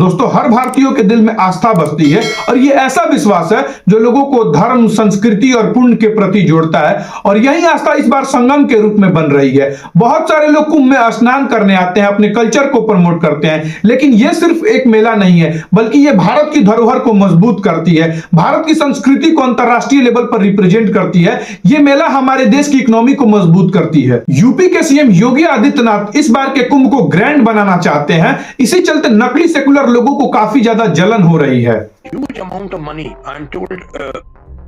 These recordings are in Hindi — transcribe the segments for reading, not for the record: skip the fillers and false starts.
दोस्तों, हर भारतीयों के दिल में आस्था बसती है और ये ऐसा विश्वास है जो लोगों को धर्म, संस्कृति और पुण्य के प्रति जोड़ता है। और यही आस्था इस बार संगम के रूप में बन रही है। बहुत सारे लोग कुंभ में स्नान करने आते हैं, अपने कल्चर को प्रमोट करते हैं, लेकिन ये सिर्फ एक मेला नहीं है, बल्कि ये भारत की धरोहर को मजबूत करती है, भारत की संस्कृति को अंतरराष्ट्रीय लेवल पर रिप्रेजेंट करती है। ये मेला हमारे देश की इकोनॉमी को मजबूत करती है। यूपी के सीएम योगी आदित्यनाथ इस बार के कुंभ को ग्रैंड बनाना चाहते हैं। इसी चलते नकली सेकुलर लोगों को काफी ज्यादा जलन हो रही है। Huge amount of money. I'm told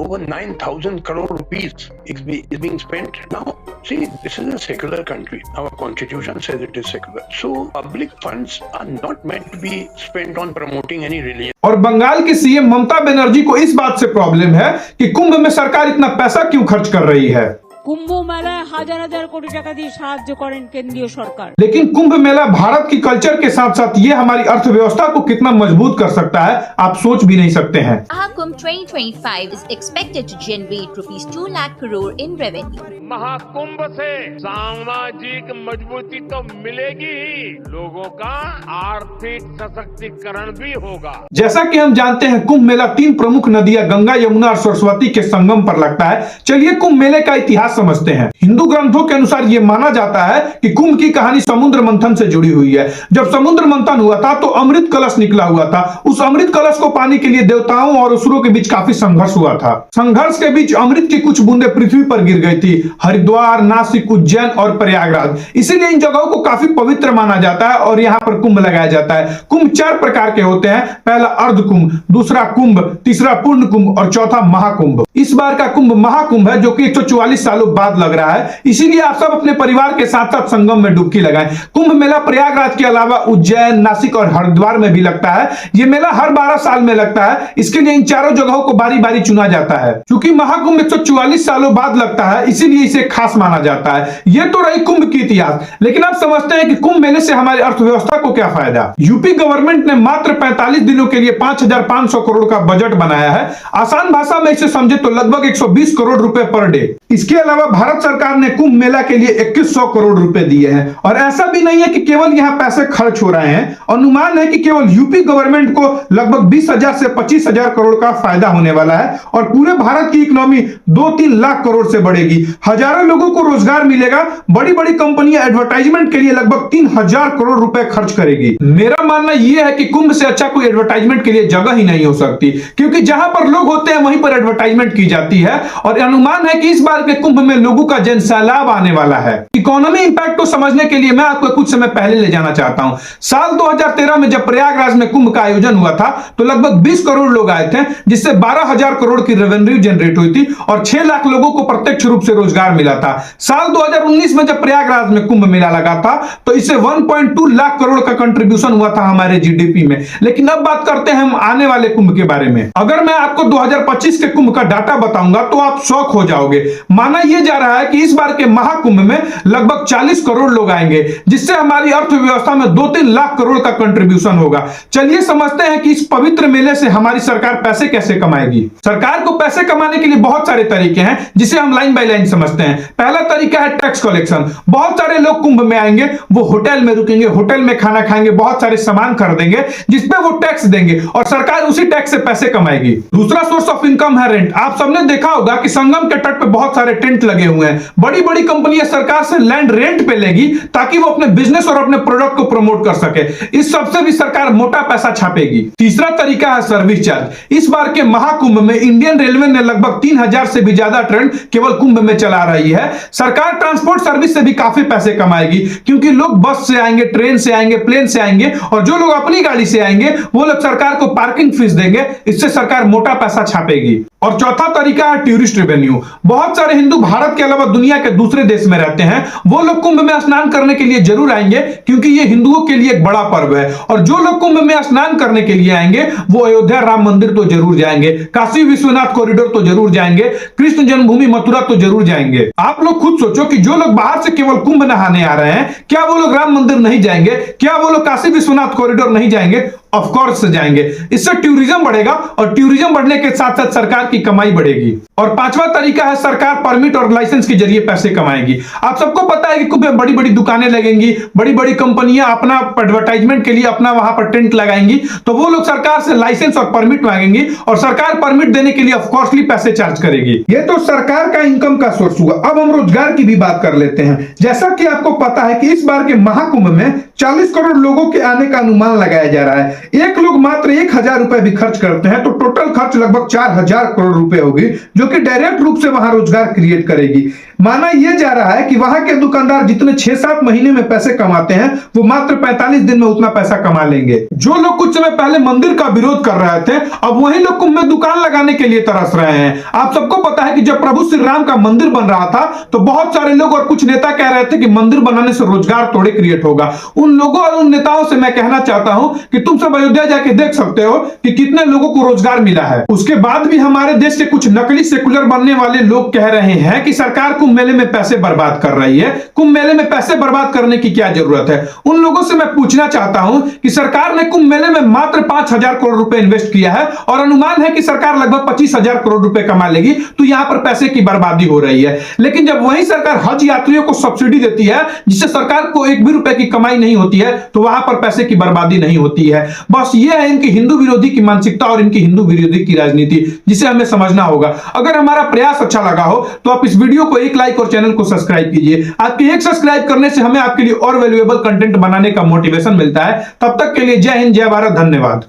over 9,000 crore rupees is being spent now. See, this is a secular country. Our constitution says it is secular. So public funds are not meant to be spent on promoting any religion. और बंगाल की सीएम ममता बनर्जी को इस बात से प्रॉब्लम है कि कुंभ में सरकार इतना पैसा क्यों खर्च कर रही है। कुंभ मेला हजार हजार कोटी टाका दिए साहाয্য करें केंद्रीय सरकार। लेकिन कुंभ मेला भारत की कल्चर के साथ साथ ये हमारी अर्थव्यवस्था को कितना मजबूत कर सकता है, आप सोच भी नहीं सकते हैं। Mahakumbh 2025 is expected to generate rupees 2 lakh crore in revenue. Mahakumbh से सामाजिक मजबूती तो मिलेगी ही, लोगों का आर्थिक सशक्तिकरण भी होगा। जैसा कि हम जानते हैं, कुंभ मेला 3 प्रमुख नदियां गंगा, यमुना और सरस्वती के संगम पर लगता है। चलिए कुंभ मेले का इतिहास समझते हैं। हिंदू ग्रंथों के अनुसार यह माना जाता है कि कुंभ की कहानी समुद्र मंथन से जुड़ी हुई है। जब समुद्र मंथन हुआ था तो अमृत कलश निकला हुआ था। उस अमृत कलश को पाने के लिए देवताओं और असुरों के बीच काफी संघर्ष हुआ था। संघर्ष के बीच अमृत की कुछ बूंदें पृथ्वी पर गिर गई थी, हरिद्वार, नासिक, उज्जैन और प्रयागराज। इसीलिए इन जगहों को काफी पवित्र माना जाता है और यहाँ पर कुंभ लगाया जाता है। कुंभ 4 प्रकार के होते हैं। पहला अर्ध कुंभ, दूसरा कुंभ, तीसरा पूर्ण कुंभ और चौथा महाकुंभ। इस बार का कुंभ महाकुंभ है, जो कि 144 सालों बाद लग रहा है। इसीलिए आप सब अपने परिवार के साथ साथ संगम में डुबकी लगाएं। कुंभ मेला प्रयागराज के अलावा उज्जैन, नासिक और हरिद्वार में भी लगता है। यह मेला हर 12 साल में लगता है। इसके लिए इन चारों जगहों को बारी बारी चुना जाता है। क्योंकि महाकुंभ 144 सालों बाद लगता है, इसीलिए इसे खास माना जाता है। यह तो रही कुंभ की इतिहास, लेकिन आप समझते हैं कि कुंभ मेले से हमारी अर्थव्यवस्था को क्या फायदा। यूपी गवर्नमेंट ने मात्र 45 दिनों के लिए 5,500 करोड़ का बजट बनाया है। आसान भाषा में इसे समझे तो लगभग 120 करोड़ रुपए पर डे। इसके अलावा भारत सरकार ने कुंभ मेला के लिए 2100 करोड़ रुपए दिए हैं। और ऐसा भी नहीं है कि केवल यहां पैसे खर्च हो रहे हैं। अनुमान है कि केवल यूपी गवर्नमेंट को लगभग 20,000 से 25,000 करोड़ का फायदा होने वाला है और पूरे भारत की इकोनॉमी 2-3 लाख करोड़ से बढ़ेगी। हजारों लोगों को रोजगार मिलेगा। बड़ी बड़ी कंपनियां एडवर्टाइजमेंट के लिए लगभग 3,000 करोड़ रुपए खर्च करेगी। मेरा मानना यह है कि कुंभ से अच्छा कोई एडवर्टाइजमेंट के लिए जगह ही नहीं हो सकती, क्योंकि जहां पर लोग होते हैं वहीं पर एडवर्टाइजमेंट की जाती है। और अनुमान है कि इस बार के कुंभ में लोगों का जनसैलाब आने वाला है। इकोनॉमी इंपैक्ट को समझने के लिए मैं आपको कुछ समय पहले ले जाना चाहता हूं। साल 2013 में जब प्रयागराज में कुंभ का आयोजन हुआ था तो लगभग 20 करोड़ लोग आए थे, जिससे 12,000 करोड़ की रेवेन्यू जनरेट हुई थी और 6 लाख लोगों को प्रत्यक्ष रूप से रोजगार मिला था। साल 2019 में जब प्रयागराज में कुंभ मेला लगा था तो इससे 1.2 लाख करोड़ का कंट्रीब्यूशन हुआ था हमारे जीडीपी में। लेकिन अब बात करते हैं हम आने वाले कुंभ के बारे में। अगर मैं आपको 2025 के कुंभ का डाटा बताऊंगा तो आप शॉक हो जाओगे। माना यह जा रहा है कि इस बार के महाकुंभ में लगभग 40 करोड़ लोग आएंगे, जिससे हमारी अर्थव्यवस्था में 2-3 लाख करोड़ का कंट्रीब्यूशन होगा। चलिए समझते हैं कि इस पवित्र मेले से हमारी सरकार पैसे कैसे कमाएगी। सरकार को पैसे कमाने के लिए बहुत सारे तरीके हैं, जिसे हम लाइन बाय लाइन समझते हैं। पहला तरीका है टैक्स कलेक्शन। बहुत सारे लोग कुंभ में आएंगे, वो होटल में रुकेंगे, होटल में खाना खाएंगे, बहुत सारे सामान खरीदेंगे, जिसपे वो टैक्स देंगे और सरकार उसी टैक्स से पैसे कमाएगी। दूसरा सोर्स ऑफ इनकम है रेंट। आप सबने देखा होगा कि संगम के तट पे बहुत सारे टेंट लगे हुए हैं। बड़ी बड़ी कंपनियां सरकार से लैंड रेंट पे लेगी ताकि वो अपने बिजनेस और अपने प्रोडक्ट को प्रमोट कर सके। इस सबसे भी सरकार मोटा पैसा छापेगी। तीसरा तरीका है सर्विस चार्ज। इस बार के महाकुंभ में इंडियन रेलवे ने लगभग 3,000 से भी ज्यादा ट्रेन केवल कुंभ में चला रही है। सरकार ट्रांसपोर्ट सर्विस से भी काफी पैसे कमाएगी, क्योंकि लोग बस से आएंगे, ट्रेन से आएंगे, प्लेन से आएंगे और जो लोग अपनी गाड़ी से आएंगे वो लोग सरकार को पार्किंग फीस देंगे। इससे सरकार मोटा पैसा छापेगी। और चौथा तरीका है टूरिस्ट रेवेन्यू। बहुत सारे हिंदू भारत के अलावा दुनिया के दूसरे देश में रहते हैं, वो लोग कुंभ में स्नान करने के लिए जरूर आएंगे, क्योंकि ये हिंदुओं के लिए एक बड़ा पर्व है। और जो लोग कुंभ में स्नान करने के लिए आएंगे वो अयोध्या राम मंदिर तो जरूर जाएंगे, काशी विश्वनाथ कॉरिडोर तो जरूर जाएंगे, कृष्ण जन्मभूमि मथुरा तो जरूर जाएंगे। आप लोग खुद सोचो कि जो लोग बाहर से केवल कुंभ नहाने आ रहे हैं, क्या वो लोग राम मंदिर नहीं जाएंगे? क्या वो लोग काशी विश्वनाथ कॉरिडोर नहीं जाएंगे? ऑफ कोर्स जाएंगे। इससे टूरिज्म बढ़ेगा और टूरिज्म बढ़ने के साथ साथ सरकार की कमाई बढ़ेगी। और पांचवा तरीका है सरकार परमिट और लाइसेंस के जरिए पैसे कमाएगी। आप सबको पता है कि कुछ बड़ी बड़ी दुकानें लगेंगी, बड़ी बड़ी कंपनियां अपना एडवर्टाइजमेंट के लिए अपना वहां पर टेंट लगाएंगी, तो वो लोग सरकार से लाइसेंस और परमिट मांगेंगी और सरकार परमिट देने के लिए ऑफकोर्सली पैसे चार्ज करेगी। ये तो सरकार का इनकम का सोर्स हुआ। अब हम रोजगार की भी बात कर लेते हैं। जैसा कि आपको पता है कि इस बार के महाकुंभ में 40 करोड़ लोगों के आने का अनुमान लगाया जा रहा है। एक लोग मात्र 1000 रुपए भी खर्च करते हैं तो टोटल खर्च लगभग 4000 करोड़ रुपए होगी, जो कि डायरेक्ट रूप से वहां रोजगार क्रिएट करेगी। माना यह जा रहा है कि वहां के दुकानदार जितने 6-7 महीने में पैसे कमाते हैं वो मात्र 45 दिन में उतना पैसा कमा लेंगे। जो लोग कुछ समय पहले मंदिर का विरोध कर रहे थे, अब वही लोग कुंभ में दुकान लगाने के लिए तरस रहे हैं। आप सबको पता है कि जब प्रभु श्री राम का मंदिर बन रहा था तो बहुत सारे लोग और कुछ नेता कह रहे थे कि मंदिर बनाने से रोजगार थोड़े क्रिएट होगा। उन लोगों और उन नेताओं से मैं कहना चाहता हूं कि तुम सब अयोध्या जाके देख सकते हो कि कितने लोगों को रोजगार मिला है। उसके बाद भी हमारे देश के कुछ नकली सेकुलर बनने वाले लोग कह रहे हैं कि सरकार कुंभ मेले में पैसे बर्बाद कर रही है। कुंभ मेले में पैसे बर्बाद करने की क्या जरूरत है? उन लोगों से मैं पूछना चाहता हूं कि सरकार ने कुंभ मेले में मात्र 5000 करोड़ रुपए इन्वेस्ट किया है और अनुमान है कि सरकार लगभग 25000 करोड़ रुपए कमा लेगी, तो यहां पर पैसे की बर्बादी हो रही है। लेकिन जब वही सरकार हज यात्रियों को सब्सिडी देती है जिससे सरकार को एक भी रुपए की कमाई नहीं होती है, तो वहां पर पैसे की बर्बादी नहीं होती है। बस ये है इनकी हिंदू विरोधी की मानसिकता और इनकी हिंदू विरोधी की राजनीति, जिसे हमें समझना होगा। अगर हमारा प्रयास अच्छा लगा हो तो आप इस वीडियो को एक लाइक और चैनल को सब्सक्राइब कीजिए। आपके एक सब्सक्राइब करने से हमें आपके लिए और वैल्यूएबल कंटेंट बनाने का मोटिवेशन मिलता है। तब तक के लिए जय हिंद, जय भारत, धन्यवाद।